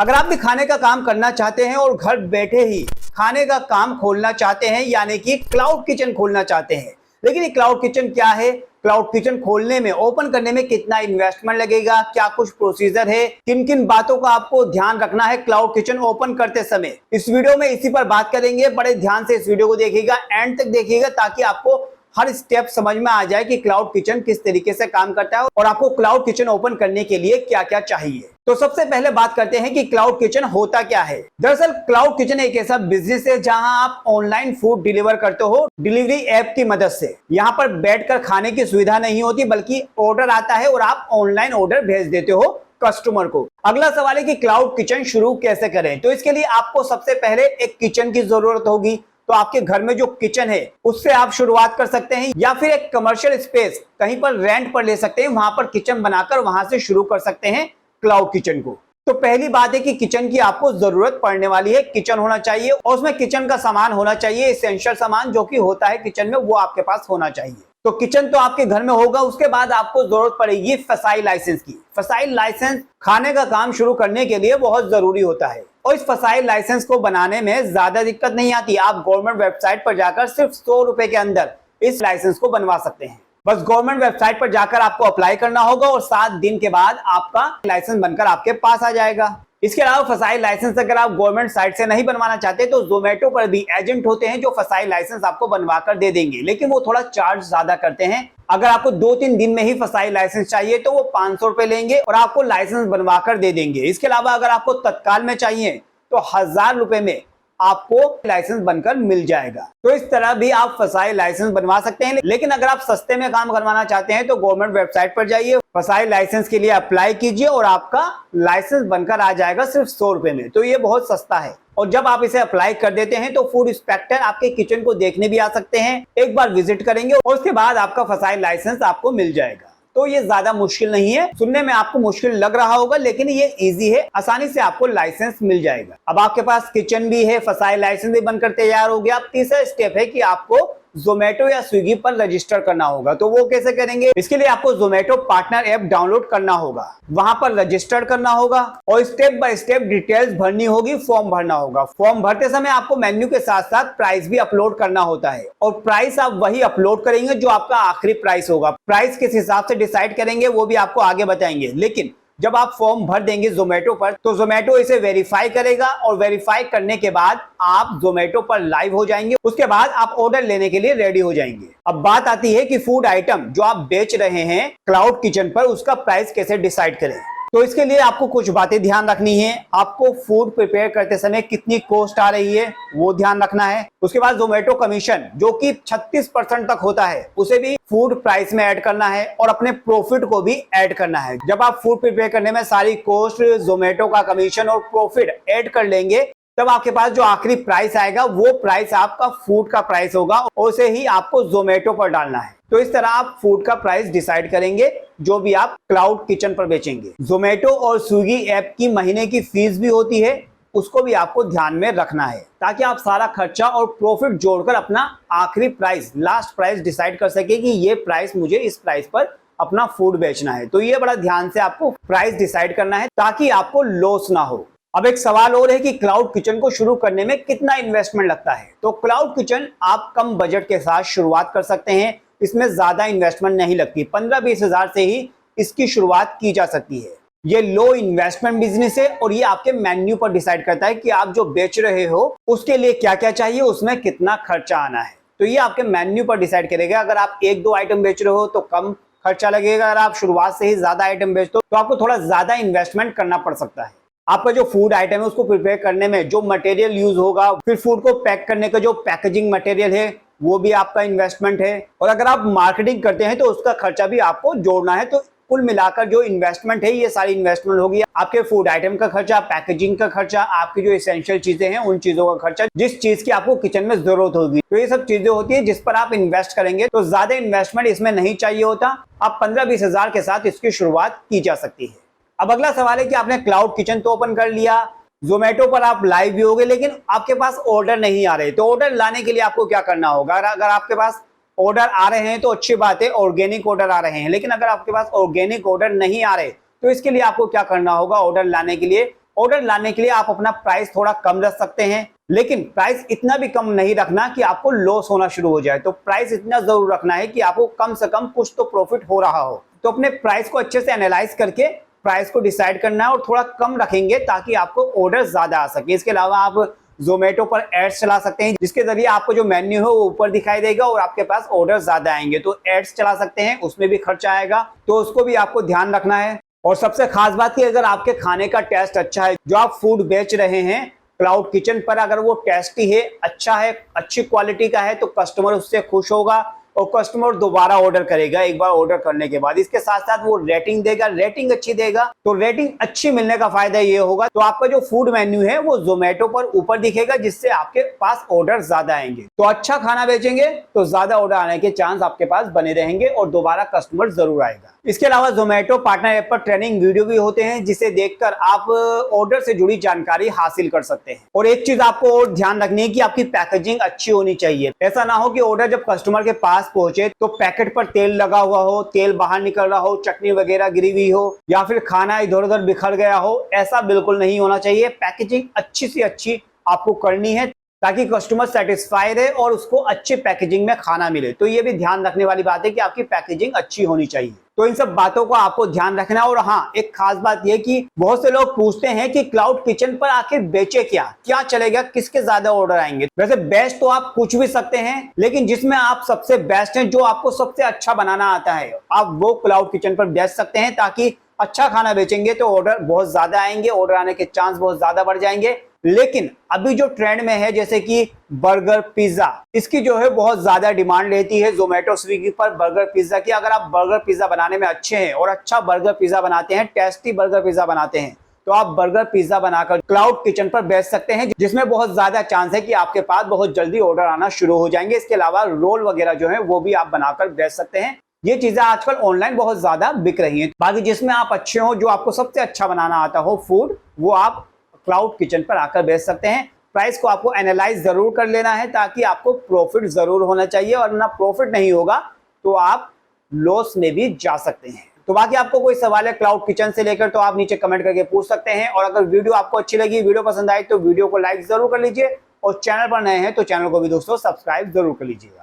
अगर आप भी खाने का काम करना चाहते हैं और घर बैठे ही खाने का काम खोलना चाहते हैं, यानी कि क्लाउड किचन खोलना चाहते हैं, लेकिन ये क्लाउड किचन क्या है, क्लाउड किचन खोलने में, ओपन करने में कितना इन्वेस्टमेंट लगेगा, क्या कुछ प्रोसीजर है, किन किन बातों का आपको ध्यान रखना है क्लाउड किचन ओपन करते समय, इस वीडियो में इसी पर बात करेंगे। बड़े ध्यान से इस वीडियो को देखिएगा, एंड तक देखिएगा, ताकि आपको हर स्टेप समझ में आ जाए कि क्लाउड किचन किस तरीके से काम करता है और आपको क्लाउड किचन ओपन करने के लिए क्या क्या चाहिए। तो सबसे पहले बात करते हैं कि क्लाउड किचन होता क्या है। दरअसल क्लाउड किचन एक ऐसा बिजनेस है जहां आप ऑनलाइन फूड डिलीवर करते हो डिलीवरी ऐप की मदद से। यहां पर बैठकर खाने की सुविधा नहीं होती, बल्कि ऑर्डर आता है और आप ऑनलाइन ऑर्डर भेज देते हो कस्टमर को। अगला सवाल है कि क्लाउड किचन शुरू कैसे करें। तो इसके लिए आपको सबसे पहले एक किचन की जरूरत होगी। तो आपके घर में जो किचन है उससे आप शुरुआत कर सकते हैं, या फिर एक कमर्शियल स्पेस कहीं पर रेंट पर ले सकते हैं, वहां पर किचन बनाकर वहां से शुरू कर सकते हैं क्लाउड किचन को। तो पहली बात है कि किचन की आपको जरूरत पड़ने वाली है, किचन होना चाहिए और उसमें किचन का सामान होना चाहिए, एसेंशियल सामान जो कि होता है किचन में, वो आपके पास होना चाहिए। तो किचन तो आपके घर में होगा। उसके बाद आपको जरूरत पड़ेगी फसाई लाइसेंस की। फसाई लाइसेंस खाने का काम शुरू करने के लिए बहुत जरूरी होता है और इस फसाई लाइसेंस को बनाने में ज्यादा दिक्कत नहीं आती। आप गवर्नमेंट वेबसाइट पर जाकर सिर्फ 100 रुपए के अंदर इस लाइसेंस को बनवा सकते हैं। बस गवर्नमेंट वेबसाइट पर जाकर आपको अप्लाई करना होगा और 7 दिन के बाद आपका लाइसेंस बनकर आपके पास आ जाएगा। इसके अलावा फसाई लाइसेंस अगर आप गवर्नमेंट साइट से नहीं बनवाना चाहते तो जोमेटो पर भी एजेंट होते हैं जो फसाई लाइसेंस आपको बनवा कर दे देंगे, लेकिन वो थोड़ा चार्ज ज्यादा करते हैं। अगर आपको 2-3 दिन में ही फसाई लाइसेंस चाहिए तो वो 500 रुपए लेंगे और आपको लाइसेंस बनवा कर दे देंगे। इसके अलावा अगर आपको तत्काल में चाहिए तो 1000 रुपए में आपको लाइसेंस बनकर मिल जाएगा। तो इस तरह भी आप फसाई लाइसेंस बनवा सकते हैं। लेकिन अगर आप सस्ते में काम करवाना चाहते हैं तो गवर्नमेंट वेबसाइट पर जाइए, फसाई लाइसेंस के लिए अप्लाई कीजिए और आपका लाइसेंस बनकर आ जाएगा सिर्फ 100 रुपए में। तो ये बहुत सस्ता है। और जब आप इसे अप्लाई कर देते हैं तो फूड इंस्पेक्टर आपके किचन को देखने भी आ सकते हैं, एक बार विजिट करेंगे और उसके बाद आपका फसाई लाइसेंस आपको मिल जाएगा। तो ये ज्यादा मुश्किल नहीं है। सुनने में आपको मुश्किल लग रहा होगा, लेकिन ये इजी है, आसानी से आपको लाइसेंस मिल जाएगा। अब आपके पास किचन भी है, फसाई लाइसेंस भी बनकर तैयार हो गया। अब तीसरा स्टेप है कि आपको जोमेटो या स्विगी पर रजिस्टर करना होगा। तो वो कैसे करेंगे? इसके लिए आपको जोमेटो पार्टनर ऐप डाउनलोड करना होगा, वहां पर रजिस्टर करना होगा और स्टेप बाय स्टेप डिटेल्स भरनी होगी, फॉर्म भरना होगा। फॉर्म भरते समय आपको मेन्यू के साथ साथ प्राइस भी अपलोड करना होता है और प्राइस आप वही अपलोड करेंगे जो आपका आखिरी प्राइस होगा। प्राइस किस हिसाब से डिसाइड करेंगे वो भी आपको आगे बताएंगे। लेकिन जब आप फॉर्म भर देंगे जोमेटो पर तो जोमेटो इसे वेरीफाई करेगा और वेरीफाई करने के बाद आप जोमेटो पर लाइव हो जाएंगे। उसके बाद आप ऑर्डर लेने के लिए रेडी हो जाएंगे। अब बात आती है कि फूड आइटम जो आप बेच रहे हैं क्लाउड किचन पर, उसका प्राइस कैसे डिसाइड करें। तो इसके लिए आपको कुछ बातें ध्यान रखनी है। आपको फूड प्रिपेयर करते समय कितनी कॉस्ट आ रही है वो ध्यान रखना है। उसके बाद जोमेटो कमीशन जो कि 36% तक होता है, उसे भी फूड प्राइस में ऐड करना है और अपने प्रॉफिट को भी ऐड करना है। जब आप फूड प्रिपेयर करने में सारी कॉस्ट, जोमेटो का कमीशन और प्रॉफिट ऐड कर लेंगे, तब आपके पास जो आखिरी प्राइस आएगा वो प्राइस आपका फूड का प्राइस होगा और उसे ही आपको जोमेटो पर डालना है। तो इस तरह आप फूड का प्राइस डिसाइड करेंगे जो भी आप क्लाउड किचन पर बेचेंगे। जोमेटो और स्विगी ऐप की महीने की फीस भी होती है, उसको भी आपको ध्यान में रखना है, ताकि आप सारा खर्चा और प्रॉफिट जोड़कर अपना आखिरी प्राइस, लास्ट प्राइस डिसाइड कर सके कि ये प्राइस, मुझे इस प्राइस पर अपना फूड बेचना है। तो ये बड़ा ध्यान से आपको प्राइस डिसाइड करना है ताकि आपको लॉस ना हो। अब एक सवाल और है कि क्लाउड किचन को शुरू करने में कितना इन्वेस्टमेंट लगता है। तो क्लाउड किचन आप कम बजट के साथ शुरुआत कर सकते हैं। इसमें ज्यादा इन्वेस्टमेंट नहीं लगती, 15-20 हजार से ही इसकी शुरुआत की जा सकती है। ये लो इन्वेस्टमेंट बिजनेस है और ये आपके मेन्यू पर डिसाइड करता है कि आप जो बेच रहे हो उसके लिए क्या क्या चाहिए, उसमें कितना खर्चा आना है। तो ये आपके मेन्यू पर डिसाइड करेगा। अगर आप 1-2 आइटम बेच रहे हो तो कम खर्चा लगेगा। अगर आप शुरुआत से ही ज्यादा आइटम बेचते हो तो आपको थोड़ा ज्यादा इन्वेस्टमेंट करना पड़ सकता है। आपका जो फूड आइटम है उसको प्रिपेयर करने में जो मटेरियल यूज होगा, फिर फूड को पैक करने का जो पैकेजिंग मटेरियल है, वो भी आपका इन्वेस्टमेंट है। और अगर आप मार्केटिंग करते हैं तो उसका खर्चा भी आपको जोड़ना है। तो कुल मिलाकर जो इन्वेस्टमेंट है, ये सारी इन्वेस्टमेंट होगी। आपके फूड आइटम का खर्चा, पैकेजिंग का खर्चा, आपकी जो एसेंशियल चीजें हैं उन चीजों का खर्चा, जिस चीज की आपको किचन में जरूरत होगी। तो ये सब चीजें होती है जिस पर आप इन्वेस्ट करेंगे। तो ज्यादा इन्वेस्टमेंट इसमें नहीं चाहिए होता। आप 15-20 हजार के साथ इसकी शुरुआत की जा सकती है। अब अगला सवाल है कि आपने क्लाउड किचन तो ओपन कर लिया, जोमेटो पर आप लाइव भी हो गए, लेकिन आपके पास ऑर्डर नहीं आ रहे। तो ऑर्डर लाने के लिए आपको क्या करना होगा? अगर आपके पास ऑर्डर आ रहे हैं तो अच्छी बात है, ऑर्गेनिक ऑर्डर आ रहे हैं। लेकिन अगर आपके पास ऑर्गेनिक ऑर्डर नहीं आ रहे तो इसके लिए आपको क्या करना होगा? ऑर्डर लाने के लिए ऑर्डर लाने के लिए आप अपना प्राइस थोड़ा कम रख सकते हैं, लेकिन प्राइस इतना भी कम नहीं रखना कि आपको लॉस होना शुरू हो जाए। तो प्राइस इतना जरूर रखना है कि आपको कम से कम कुछ तो प्रॉफिट हो रहा हो। तो अपने प्राइस को अच्छे से एनालाइज करके प्राइस को डिसाइड करना है और थोड़ा कम रखेंगे ताकि आपको ऑर्डर ज्यादा आ सके। इसके अलावा आप जोमेटो पर एड्स चला सकते हैं, जिसके जरिए आपको जो मेन्यू है वो ऊपर दिखाई देगा और आपके पास ऑर्डर ज्यादा आएंगे। तो एड्स चला सकते हैं, उसमें भी खर्चा आएगा, तो उसको भी आपको ध्यान रखना है। और सबसे खास बात कि अगर आपके खाने का टेस्ट अच्छा है, जो आप फूड बेच रहे हैं क्लाउड किचन पर, अगर वो टेस्टी है, अच्छा है, अच्छी क्वालिटी का है, तो कस्टमर उससे खुश होगा और कस्टमर दोबारा ऑर्डर करेगा एक बार ऑर्डर करने के बाद। इसके साथ साथ वो रेटिंग देगा, रेटिंग अच्छी देगा। तो रेटिंग अच्छी मिलने का फायदा ये होगा तो आपका जो फूड मेन्यू है वो जोमेटो पर ऊपर दिखेगा, जिससे आपके पास ऑर्डर ज्यादा आएंगे। तो अच्छा खाना बेचेंगे तो ज्यादा ऑर्डर आने के चांस आपके पास बने रहेंगे और दोबारा कस्टमर जरूर आएगा। इसके अलावा जोमेटो पार्टनर ऐप पर ट्रेनिंग वीडियो भी होते हैं, जिसे देखकर आप ऑर्डर से जुड़ी जानकारी हासिल कर सकते हैं। और एक चीज आपको और ध्यान रखनी है कि आपकी पैकेजिंग अच्छी होनी चाहिए। ऐसा ना हो कि ऑर्डर जब कस्टमर के पास पहुंचे तो पैकेट पर तेल लगा हुआ हो, तेल बाहर निकल रहा हो, चटनी वगैरह गिरी हुई हो या फिर खाना इधर उधर बिखर गया हो। ऐसा बिल्कुल नहीं होना चाहिए। पैकेजिंग अच्छी से अच्छी आपको करनी है ताकि कस्टमर सेटिस्फाइड है और उसको अच्छे पैकेजिंग में खाना मिले। तो ये भी ध्यान रखने वाली बात है कि आपकी पैकेजिंग अच्छी होनी चाहिए। तो इन सब बातों को आपको ध्यान रखना है। और हाँ, एक खास बात यह कि बहुत से लोग पूछते हैं कि क्लाउड किचन पर आखिर बेचे क्या, क्या चलेगा, किसके ज्यादा ऑर्डर आएंगे। वैसे बेस्ट तो आप कुछ भी सकते हैं, लेकिन जिसमें आप सबसे बेस्ट हैं, जो आपको सबसे अच्छा बनाना आता है, आप वो क्लाउड किचन पर बेच सकते हैं। ताकि अच्छा खाना बेचेंगे तो ऑर्डर बहुत ज्यादा आएंगे, ऑर्डर आने के चांस बहुत ज्यादा बढ़ जाएंगे। लेकिन अभी जो ट्रेंड में है जैसे कि बर्गर पिज्जा, इसकी जो है बहुत ज्यादा डिमांड रहती है जोमेटो स्विगी पर बर्गर पिज्जा की। अगर आप बर्गर पिज्जा बनाने में अच्छे हैं और अच्छा बर्गर पिज्जा बनाते हैं, टेस्टी बर्गर पिज्जा बनाते हैं, तो आप बर्गर पिज्जा बनाकर क्लाउड किचन पर बेच सकते हैं, जिसमें बहुत ज्यादा चांस है कि आपके पास बहुत जल्दी ऑर्डर आना शुरू हो जाएंगे। इसके अलावा रोल वगैरह जो है वो भी आप बनाकर बेच सकते हैं। ये चीजें आजकल ऑनलाइन बहुत ज्यादा बिक रही हैं। बाकी जिसमें आप अच्छे हो, जो आपको सबसे अच्छा बनाना आता हो फूड, वो आप क्लाउड किचन पर आकर बेच सकते हैं। प्राइस को आपको एनालाइज जरूर कर लेना है ताकि आपको प्रॉफिट जरूर होना चाहिए, और ना प्रॉफिट नहीं होगा तो आप लॉस में भी जा सकते हैं। तो बाकी आपको कोई सवाल है क्लाउड किचन से लेकर तो आप नीचे कमेंट करके पूछ सकते हैं। और अगर वीडियो आपको अच्छी लगी, वीडियो पसंद आई, तो वीडियो को लाइक जरूर कर लीजिए और चैनल पर नए हैं तो चैनल को भी दोस्तों सब्सक्राइब जरूर कर लीजिएगा।